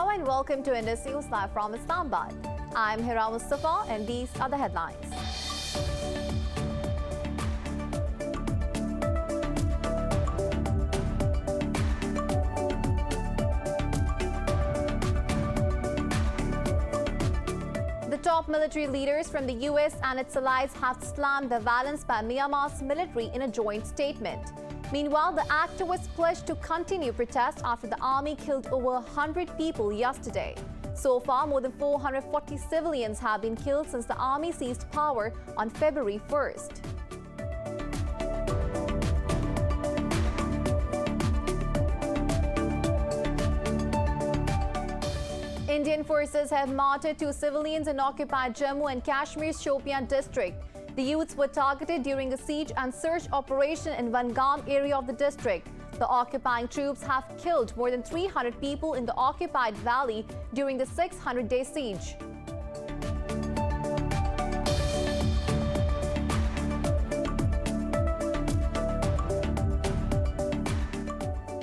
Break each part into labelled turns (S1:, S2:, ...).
S1: Hello and welcome to Indus News live from Islamabad. I'm Hira Mustafa and these are the headlines. The top military leaders from the US and its allies have slammed the violence by Myanmar's military in a joint statement. Meanwhile, the activists pledged to continue protests after the army killed over 100 people yesterday. So far, more than 440 civilians have been killed since the army seized power on February 1st. Indian forces have martyred 2 civilians in occupied Jammu and Kashmir's Shopian district. The youths were targeted during a siege and search operation in VANCOUVER area of the district. The occupying troops have killed more than 300 people in the occupied valley during the 600-day siege.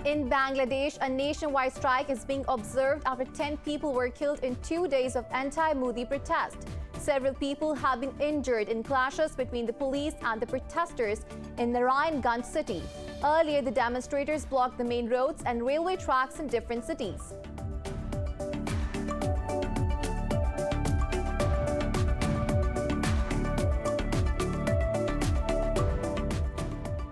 S1: In Bangladesh, a nationwide strike is being observed after 10 people were killed in 2 days of anti-Modi protest. Several people have been injured in clashes between the police and the protesters in Narayanganj city. Earlier, the demonstrators blocked the main roads and railway tracks in different cities.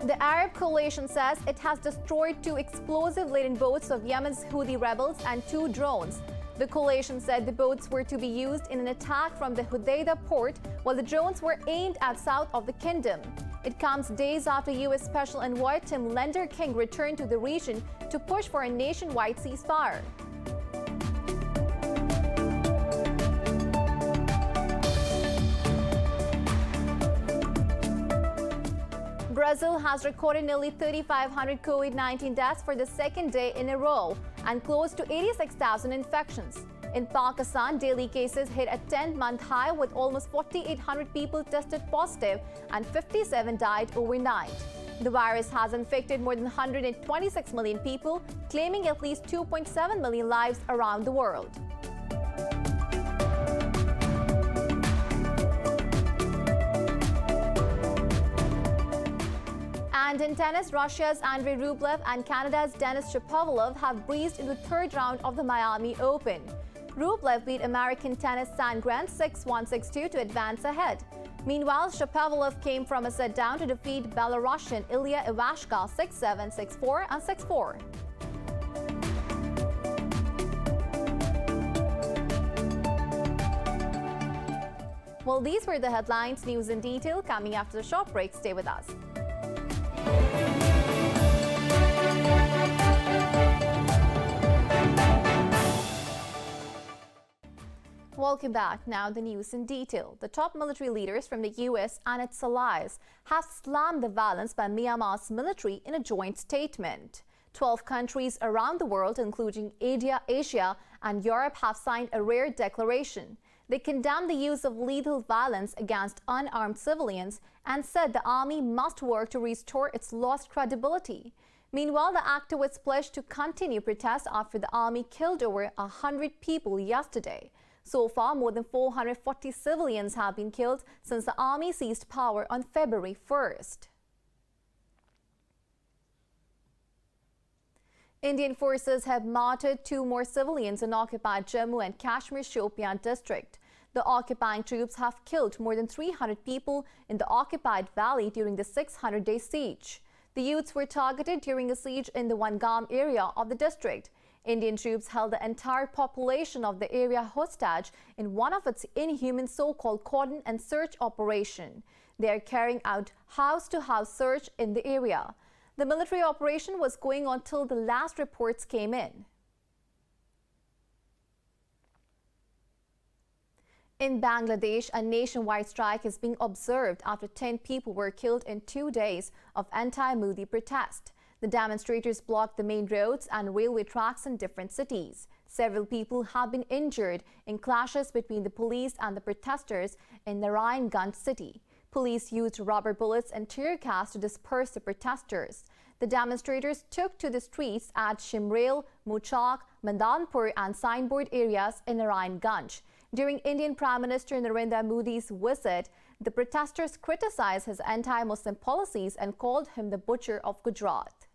S1: The Arab coalition says it has destroyed 2 explosive-laden boats of Yemen's Houthi rebels and 2 drones. The coalition said the boats were to be used in an attack from the Hodeidah port, while the drones were aimed at south of the kingdom. It comes days after US Special Envoy Tim Lender King returned to the region to push for a nationwide ceasefire. Brazil has recorded nearly 3,500 COVID-19 deaths for the second day in a row and close to 86,000 infections. In Pakistan, daily cases hit a 10-month high with almost 4,800 people tested positive and 57 died overnight. The virus has infected more than 126 million people, claiming at least 2.7 million lives around the world. And in tennis, Russia's Andrei Rublev and Canada's Denis Shapovalov have breezed into the 3rd round of the Miami Open. Rublev beat American tennis Sandgren 6-1, 6-2 to advance ahead. Meanwhile, Shapovalov came from a set down to defeat Belarusian Ilya Ivashka 6-7, 6-4 and 6-4. Well, these were the headlines. News in detail coming after the short break. Stay with us. Welcome back. Now the news in detail. The top military leaders from the US and its allies have slammed the violence by Myanmar's military in a joint statement. 12 countries around the world, including Asia and Europe, have signed a rare declaration. They condemned the use of lethal violence against unarmed civilians and said the army must work to restore its lost credibility. Meanwhile, the activists pledged to continue protests after the army killed over 100 people yesterday. So far, more than 440 civilians have been killed since the army seized power on February 1st. Indian forces have martyred 2 more civilians in occupied Jammu and Kashmir's Shopian district. The occupying troops have killed more than 300 people in the occupied valley during the 600-day siege. The youths were targeted during a siege in the Vancouvere area of the district. Indian troops held the entire population of the area hostage in one of its inhuman so-called cordon and search operation. They are carrying out house-to-house search in the area. The military operation was going on till the last reports came in. In Bangladesh, a nationwide strike is being observed after 10 people were killed in 2 days of anti-Modi protest. The demonstrators blocked the main roads and railway tracks in different cities. Several people have been injured in clashes between the police and the protesters in Narayanganj city. Police used rubber bullets and tear gas to disperse the protesters. The demonstrators took to the streets at Shimrail, Muchak, Mandanpur and signboard areas in Narayanganj. During Indian Prime Minister Narendra Modi's visit, the protesters criticized his anti-Muslim policies and called him the butcher of Gujarat.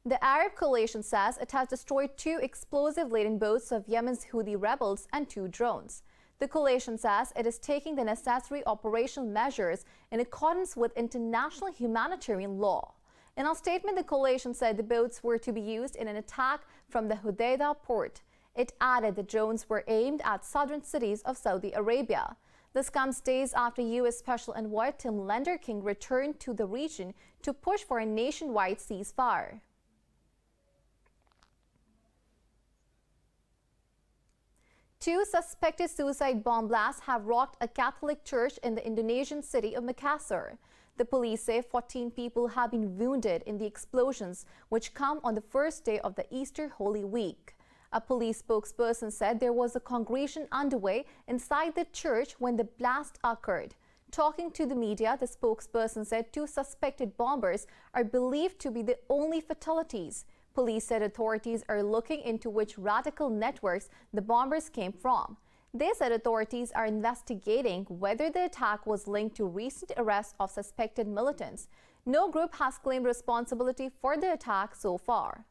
S1: The Arab coalition says it has destroyed 2 explosive-laden boats of Yemen's Houthi rebels and 2 drones. The coalition says it is taking the necessary operational measures in accordance with international humanitarian law. In a statement, the coalition said the boats were to be used in an attack from the Hodeidah port. It added the drones were aimed at southern cities of Saudi Arabia. This comes days after U.S. Special Envoy Tim Lenderking returned to the region to push for a nationwide ceasefire. Two suspected suicide bomb blasts have rocked a Catholic church in the Indonesian city of Makassar. The police say 14 people have been wounded in the explosions, which come on the first day of the Easter Holy Week. A police spokesperson said there was a congregation underway inside the church when the blast occurred. Talking to the media, the spokesperson said 2 suspected bombers are believed to be the only fatalities. Police said authorities are looking into which radical networks the bombers came from. They said authorities are investigating whether the attack was linked to recent arrests of suspected militants. No group has claimed responsibility for the attack so far.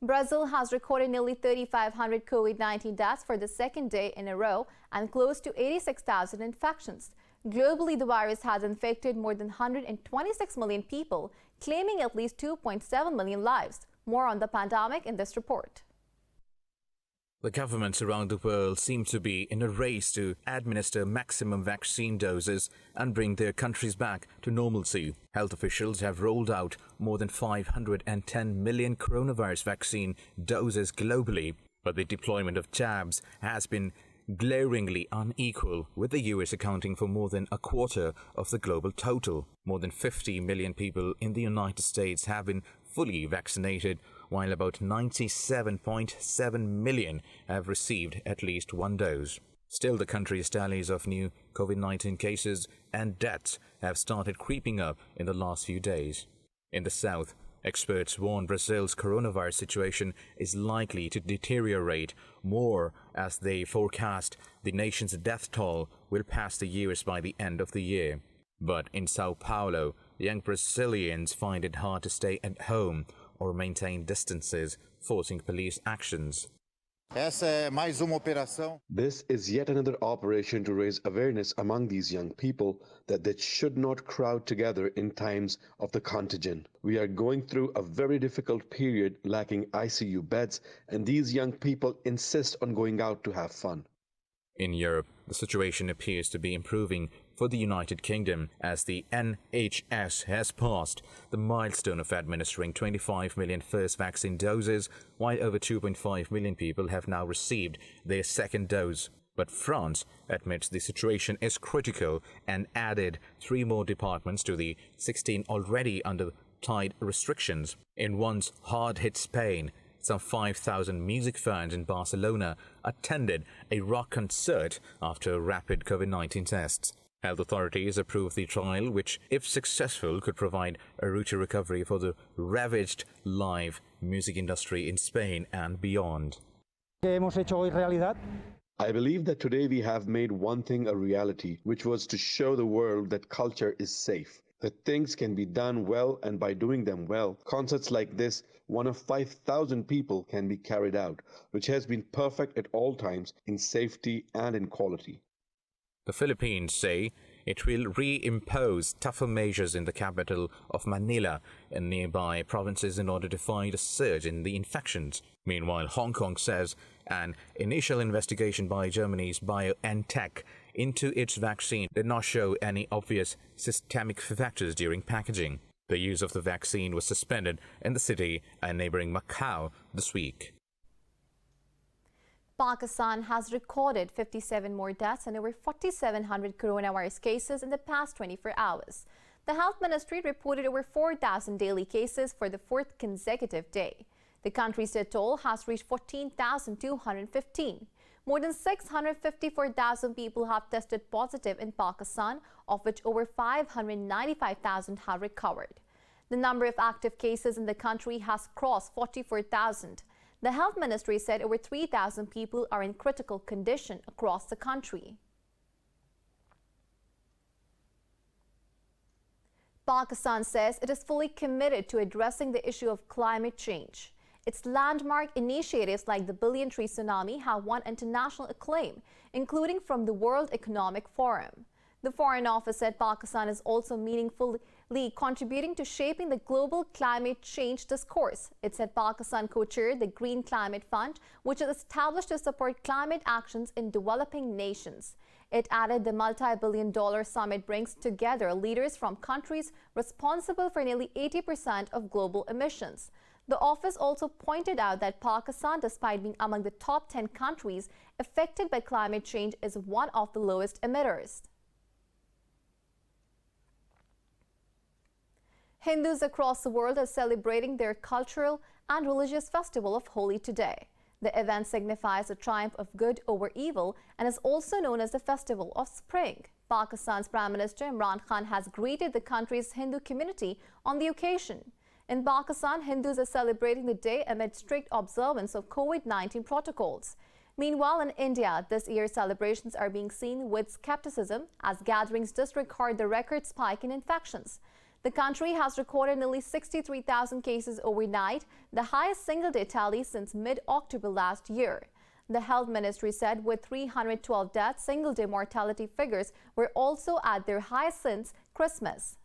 S1: Brazil has recorded nearly 3,500 COVID-19 deaths for the second day in a row and close to 86,000 infections. Globally, the virus has infected more than 126 million people, claiming at least 2.7 million lives. More on the pandemic in this report.
S2: The governments around the world seem to be in a race to administer maximum vaccine doses and bring their countries back to normalcy. Health officials have rolled out more than 510 million coronavirus vaccine doses globally, but the deployment of jabs has been glaringly unequal, with the US accounting for more than a quarter of the global total. More than 50 million people in the United States have been fully vaccinated, while about 97.7 million have received at least 1 dose. Still, the country's tallies of new COVID-19 cases and deaths have started creeping up in the last few days. In the south, experts warn Brazil's coronavirus situation is likely to deteriorate more as they forecast the nation's death toll will pass the US by the end of the year. But in Sao Paulo, young Brazilians find it hard to stay at home or maintain distances, forcing police actions.
S3: This
S4: is yet another operation to raise awareness among these young people that they should not crowd together in times of the contagion. We are going through a very difficult period lacking ICU beds, and these young people insist on going out to have fun.
S2: In Europe, the situation appears to be improving for the United Kingdom as the NHS has passed the milestone of administering 25 million first vaccine doses, while over 2.5 million people have now received their second dose. But France admits the situation is critical and added 3 more departments to the 16 already under tight restrictions. In once hard-hit Spain, some 5,000 music fans in Barcelona attended a rock concert after rapid COVID-19 tests. Health authorities approved the trial, which, if successful, could provide a route to recovery for the ravaged live music industry in Spain and beyond.
S4: I believe that today we have made one thing a reality, which was to show the world that culture is safe, that things can be done well, and by doing them well, concerts like this, one of 5,000 people, can be carried out, which has been perfect at all times in safety and in quality.
S2: The Philippines say it will reimpose tougher measures in the capital of Manila and nearby provinces in order to fight a surge in the infections. Meanwhile, Hong Kong says an initial investigation by Germany's BioNTech into its vaccine did not show any obvious systemic factors during packaging. The use of the vaccine was suspended in the city and neighboring Macau this week.
S1: Pakistan has recorded 57 more deaths and over 4,700 coronavirus cases in the past 24 hours. The Health Ministry reported over 4,000 daily cases for the 4th consecutive day. The country's death toll has reached 14,215. More than 654,000 people have tested positive in Pakistan, of which over 595,000 have recovered. The number of active cases in the country has crossed 44,000. The health ministry said over 3,000 people are in critical condition across the country. Pakistan says it is fully committed to addressing the issue of climate change. Its landmark initiatives like the Billion Tree Tsunami have won international acclaim, including from the World Economic Forum. The Foreign Office said Pakistan is also meaningfully contributing to shaping the global climate change discourse. It said Pakistan co-chaired the Green Climate Fund, which is established to support climate actions in developing nations. It added the multi-billion-dollar summit brings together leaders from countries responsible for nearly 80% of global emissions. The office also pointed out that Pakistan, despite being among the top 10 countries affected by climate change, is one of the lowest emitters. Hindus across the world are celebrating their cultural and religious festival of Holi today. The event signifies the triumph of good over evil and is also known as the Festival of Spring. Pakistan's Prime Minister Imran Khan has greeted the country's Hindu community on the occasion. In Pakistan, Hindus are celebrating the day amid strict observance of COVID-19 protocols. Meanwhile, in India, this year's celebrations are being seen with skepticism as gatherings disregard the record spike in infections. The country has recorded nearly 63,000 cases overnight, the highest single-day tally since mid-October last year. The health ministry said with 312 deaths, single-day mortality figures were also at their highest since Christmas.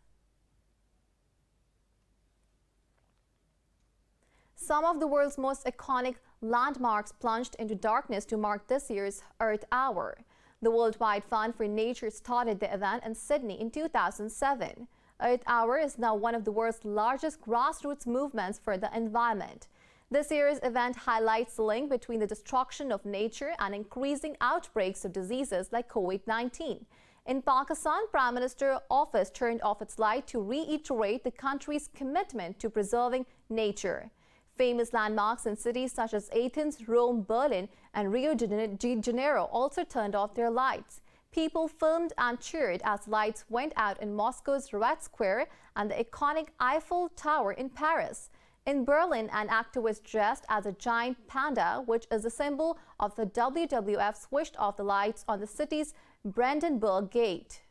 S1: Some of the world's most iconic landmarks plunged into darkness to mark this year's Earth Hour. The Worldwide Fund for Nature started the event in Sydney in 2007. Earth Hour is now one of the world's largest grassroots movements for the environment. This year's event highlights the link between the destruction of nature and increasing outbreaks of diseases like COVID-19. In Pakistan, Prime Minister's office turned off its light to reiterate the country's commitment to preserving nature. Famous landmarks in cities such as Athens, Rome, Berlin, and Rio de Janeiro also turned off their lights. People filmed and cheered as lights went out in Moscow's Red Square and the iconic Eiffel Tower in Paris. In Berlin, an activist dressed as a giant panda, which is a symbol of the WWF, switched off the lights on the city's Brandenburg Gate.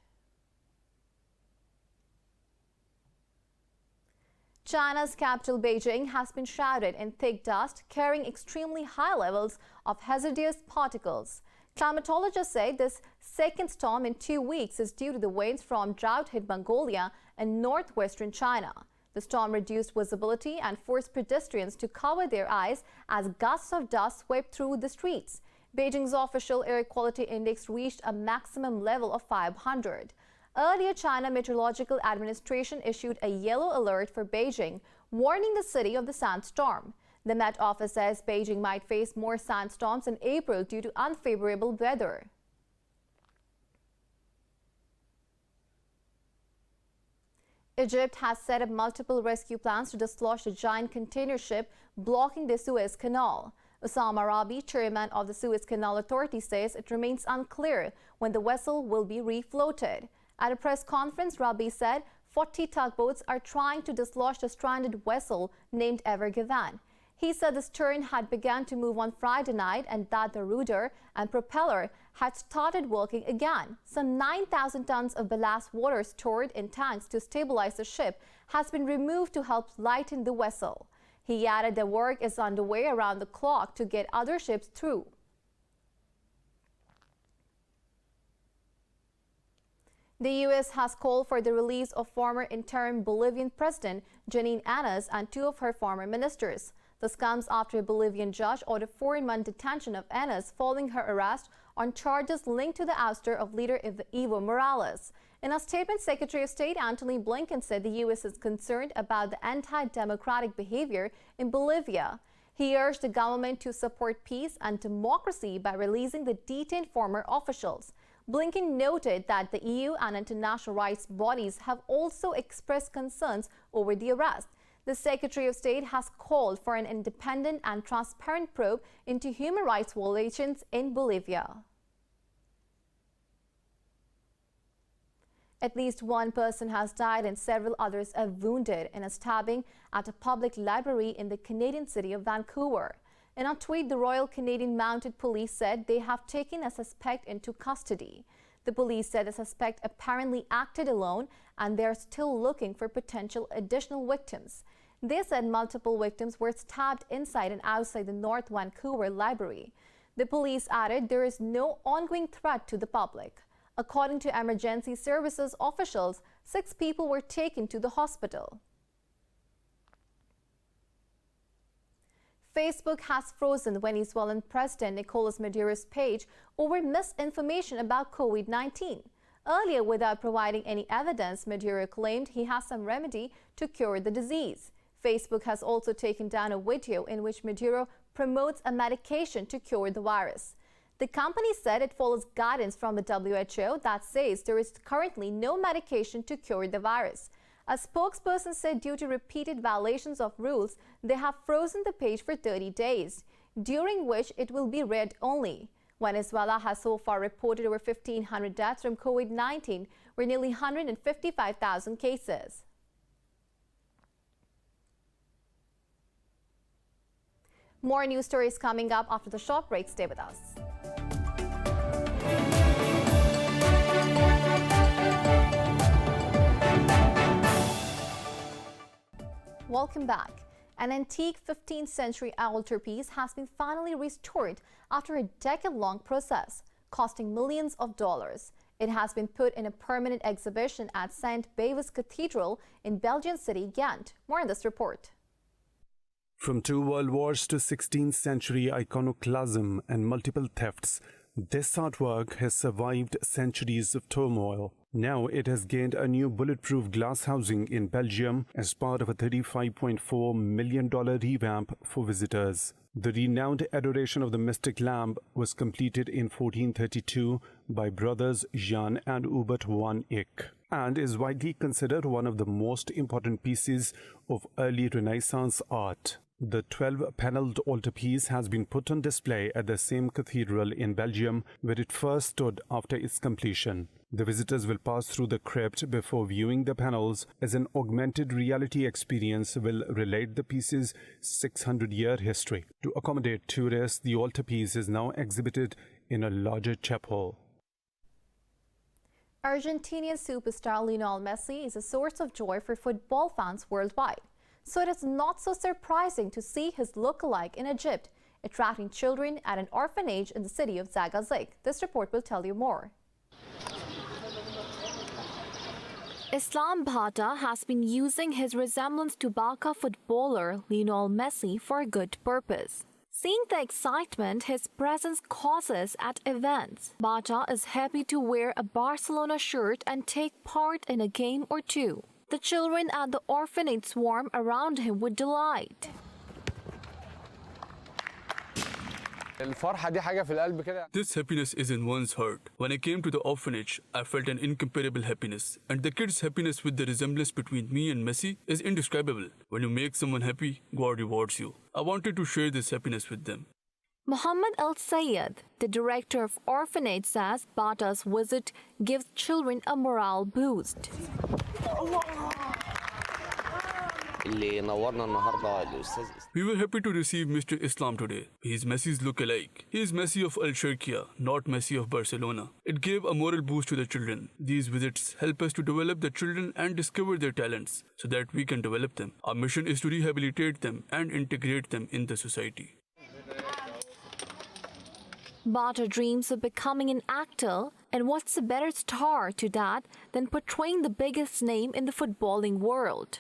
S1: China's capital, Beijing, has been shrouded in thick dust, carrying extremely high levels of hazardous particles. Climatologists say this second storm in 2 weeks is due to the winds from drought-hit Mongolia and northwestern China. The storm reduced visibility and forced pedestrians to cover their eyes as gusts of dust swept through the streets. Beijing's official air quality index reached a maximum level of 500. Earlier, China Meteorological Administration issued a yellow alert for Beijing, warning the city of the sandstorm. The Met Office says Beijing might face more sandstorms in April due to unfavorable weather. Egypt has set up multiple rescue plans to dislodge the giant container ship blocking the Suez Canal. Osama Rabi, chairman of the Suez Canal Authority, says it remains unclear when the vessel will be refloated. At a press conference, Rabi said 40 tugboats are trying to dislodge the stranded vessel named Ever Given. He said the stern had begun to move on Friday night and that the rudder and propeller had started working again. Some 9,000 tons of ballast water stored in tanks to stabilize the ship has been removed to help lighten the vessel. He added that work is underway around the clock to get other ships through. The U.S. has called for the release of former interim Bolivian President Janine Áñez and 2 of her former ministers. This comes after a Bolivian judge ordered 4-month detention of Áñez following her arrest on charges linked to the ouster of leader Evo Morales. In a statement, Secretary of State Antony Blinken said the U.S. is concerned about the anti-democratic behavior in Bolivia. He urged the government to support peace and democracy by releasing the detained former officials. Blinken noted that the EU and international rights bodies have also expressed concerns over the arrest. The Secretary of State has called for an independent and transparent probe into human rights violations in Bolivia. At least one person has died and several others are wounded in a stabbing at a public library in the Canadian city of Vancouver. In a tweet, the Royal Canadian Mounted Police said they have taken a suspect into custody. The police said the suspect apparently acted alone and they are still looking for potential additional victims. They said multiple victims were stabbed inside and outside the North Vancouver library. The police added there is no ongoing threat to the public. According to emergency services officials, 6 people were taken to the hospital. Facebook has frozen Venezuelan President Nicolas Maduro's page over misinformation about COVID-19. Earlier, without providing any evidence, Maduro claimed he has some remedy to cure the disease. Facebook has also taken down a video in which Maduro promotes a medication to cure the virus. The company said it follows guidance from the WHO that says there is currently no medication to cure the virus. A spokesperson said due to repeated violations of rules, they have frozen the page for 30 days, during which it will be read only. Venezuela has so far reported over 1,500 deaths from COVID-19, with nearly 155,000 cases. More news stories coming up after the short break. Stay with us. Welcome back. An antique 15th century altarpiece has been finally restored after a decade-long process, costing millions of dollars. It has been put in a permanent exhibition at St. Bevis Cathedral in Belgian city Ghent. More in this report.
S3: From 2 world wars to 16th century iconoclasm and multiple thefts, this artwork has survived centuries of turmoil. Now it has gained a new bulletproof glass housing in Belgium as part of a $35.4 million revamp for visitors. The renowned Adoration of the Mystic Lamb was completed in 1432 by brothers Jan and Hubert van Eyck and is widely considered one of the most important pieces of early Renaissance art. The 12-paneled altarpiece has been put on display at the same cathedral in Belgium where it first stood after its completion. The visitors will pass through the crypt before viewing the panels, as an augmented reality experience will relate the piece's 600-year history. To accommodate tourists, the altarpiece is now exhibited in a larger chapel.
S1: Argentinian superstar Lionel Messi is a source of joy for football fans worldwide. So it is not so surprising to see his lookalike in Egypt, attracting children at an orphanage in the city of Zagazig. This report will tell you more. Islam Bhata has been using his resemblance to Barca footballer Lionel Messi for a good purpose. Seeing the excitement his presence causes at events, Bhata is happy to wear a Barcelona shirt and take part in a game or two. The children at the orphanage swarm around him with delight.
S5: This happiness is in one's heart. When I came to the orphanage, I felt an incomparable happiness. And the kids' happiness with the resemblance between me and Messi is indescribable. When you make someone happy, God rewards you. I wanted to share this happiness with them.
S1: Muhammad Al Sayed, the director of orphanage, says Bhata's visit gives children a morale boost.
S5: We were happy to receive Mr. Islam today. He is Messi's lookalike. He is Messi of Al Sharqiya, not Messi of Barcelona. It gave a moral boost to the children. These visits help us to develop the children and discover their talents so that we can develop them. Our mission is to rehabilitate them and integrate them in the society.
S1: Bhata dreams of becoming an actor, and what's a better star to that than portraying the biggest name in the footballing world?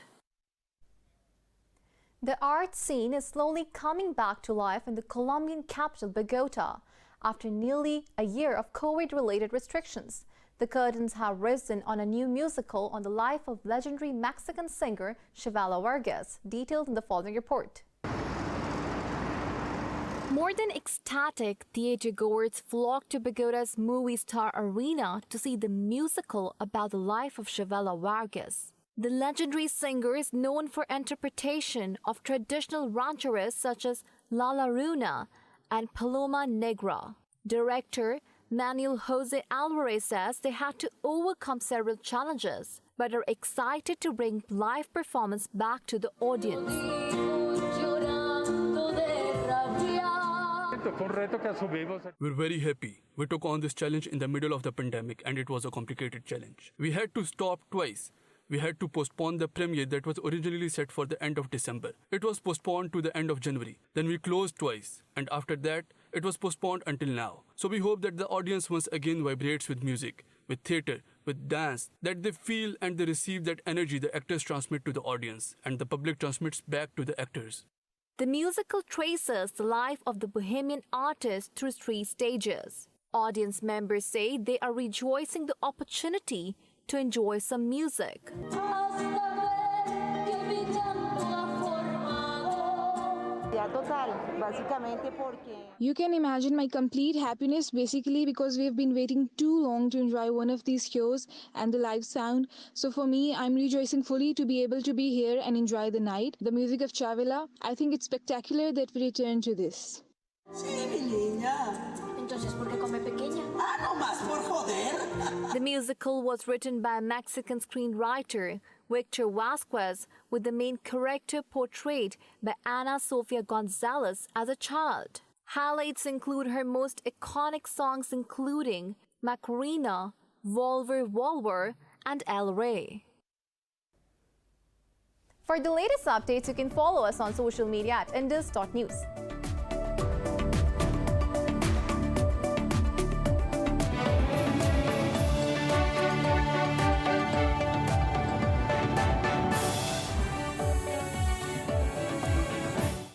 S1: The art scene is slowly coming back to life in the Colombian capital, Bogota, after nearly a year of COVID-related restrictions. The curtains have risen on a new musical on the life of legendary Mexican singer Chavela Vargas, detailed in the following report. More than ecstatic, theatergoers flocked to Bogota's Movie Star Arena to see the musical about the life of Chavela Vargas. The legendary singer is known for interpretation of traditional rancheras such as La Laruna and Paloma Negra. Director Manuel Jose Alvarez says they had to overcome several challenges, but are excited to bring live performance back to the audience.
S5: We're very happy. We took on this challenge in the middle of the pandemic and it was a complicated challenge. We had to stop twice. We had to postpone the premiere that was originally set for the end of December. It was postponed to the end of January. Then we closed twice. And after that, it was postponed until now. So we hope that the audience once again vibrates with music, with theatre, with dance, that they feel and they receive that energy the actors transmit to the audience and the public transmits back to the actors.
S1: The musical traces the life of the Bohemian artist through 3 stages. Audience members say they are rejoicing the opportunity to enjoy some music.
S6: You can imagine my complete happiness basically because we have been waiting too long to enjoy one of these shows and the live sound. So for me, I'm rejoicing fully to be able to be here and enjoy the night. The music of Chavela, I think it's spectacular that we return to this.
S1: The musical was written by a Mexican screenwriter, Victor Vasquez, with the main character portrayed by Ana Sofia Gonzalez as a child. Highlights include her most iconic songs including Macarena, Volver Volver, and El Rey. For the latest updates, you can follow us on social media at indus.news.